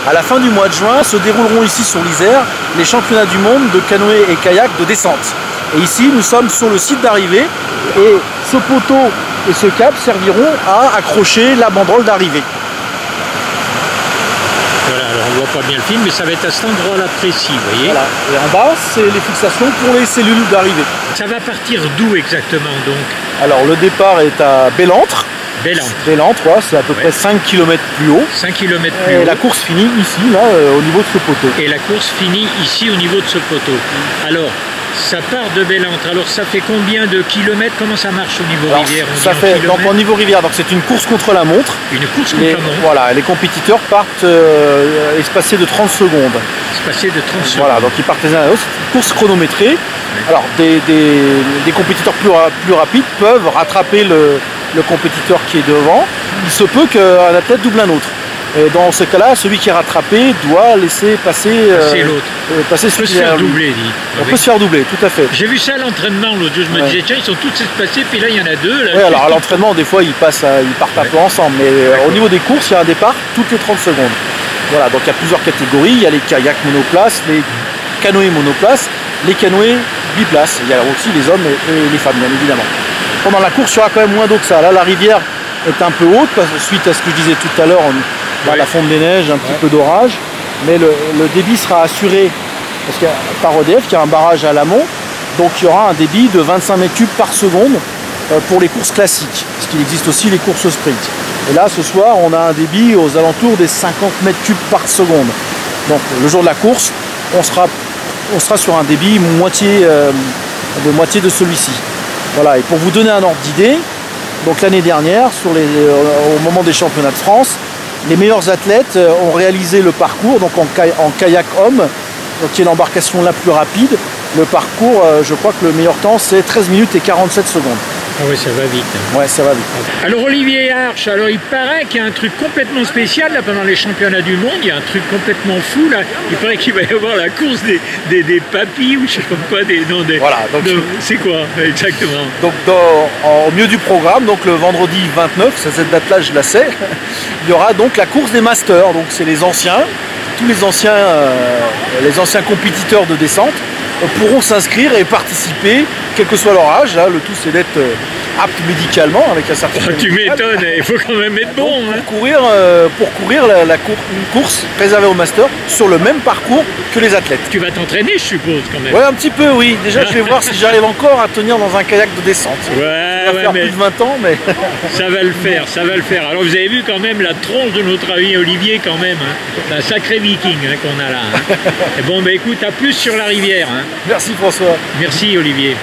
À la fin du mois de juin se dérouleront ici sur l'Isère les championnats du monde de canoë et kayak de descente. Et ici, nous sommes sur le site d'arrivée et ce poteau et ce cap serviront à accrocher la banderole d'arrivée. Voilà, alors on ne voit pas bien le film, mais ça va être à cet endroit-là précis, vous voyez. Voilà. Et en bas, c'est les fixations pour les cellules d'arrivée. Ça va partir d'où exactement donc? Alors le départ est à Bellentre. Bellentre, ouais, c'est à peu près 5 km plus haut. 5 km plus et haut. La course finit ici, là, au niveau de ce poteau. Et la course finit ici au niveau de ce poteau. Alors, ça part de Bellentre. Alors, ça fait combien de kilomètres? Comment ça marche au niveau rivière? Ça fait donc au niveau rivière. Donc c'est une course contre la montre. Une course contre la montre. Voilà, les compétiteurs partent espacés de 30 secondes. Espacés de 30 secondes. Voilà, donc ils partent les uns à l'autre. C'est une course chronométrée. Oui. Alors des compétiteurs plus rapides peuvent rattraper le compétiteur qui est devant. Il se peut qu'un athlète double un autre. Et dans ce cas-là, celui qui est rattrapé doit laisser passer l'autre. Passer on peut se faire doubler, dit. On peut se faire doubler, tout à fait. J'ai vu ça à l'entraînement l'autre jour, je me disais, tiens, ils sont tous espacés, puis là, il y en a deux. Là, oui, alors à l'entraînement, des fois, ils partent un peu ensemble, mais au niveau des courses, il y a un départ toutes les 30 secondes. Voilà, donc il y a plusieurs catégories. Il y a les kayaks monoplaces, les canoës monoplaces, les canoës biplaces. Il y a aussi les hommes et les femmes, bien évidemment. Pendant la course, il y aura quand même moins d'eau que ça. Là, la rivière est un peu haute, suite à ce que je disais tout à l'heure, la fonte des neiges, un petit peu d'orage, mais le débit sera assuré parce qu'il y a, par EDF, il y a un barrage à l'amont, donc il y aura un débit de 25 mètres cubes par seconde pour les courses classiques, parce qu'il existe aussi les courses sprint. Et là, ce soir, on a un débit aux alentours des 50 mètres cubes par seconde. Donc le jour de la course, on sera sur un débit de moitié de celui-ci. Voilà, et pour vous donner un ordre d'idée, donc l'année dernière, au moment des championnats de France, les meilleurs athlètes ont réalisé le parcours donc en kayak homme, donc qui est l'embarcation la plus rapide. Le parcours, je crois que le meilleur temps, c'est 13 minutes et 47 secondes. Ah oui, ça va vite. Ouais, ça va vite. Alors Olivier Arche, alors il paraît qu'il y a un truc complètement spécial là pendant les championnats du monde, il y a un truc complètement fou là. Il paraît qu'il va y avoir la course des papis ou je sais pas quoi, voilà, donc c'est quoi exactement? Donc au milieu du programme, donc le vendredi 29, cette date-là je la sais, il y aura donc la course des masters. Donc c'est les anciens, tous les anciens compétiteurs de descente pourront s'inscrire et participer, quel que soit leur âge. Là, le tout c'est d'être apte médicalement avec un certificat. Tu m'étonnes, il faut quand même être bon. Donc, pour courir une course réservée aux masters sur le même parcours que les athlètes. Tu vas t'entraîner, je suppose, quand même. Oui, un petit peu, oui. Déjà, je vais voir si j'arrive encore à tenir dans un kayak de descente. Ça va faire plus de 20 ans, mais... ça va le faire, ça va le faire. Alors, vous avez vu quand même la tronche de notre ami Olivier, quand même. Hein. Un sacré viking qu'on a là. Hein. Et bon, écoute, à plus sur la rivière. Hein. Merci François. Merci Olivier.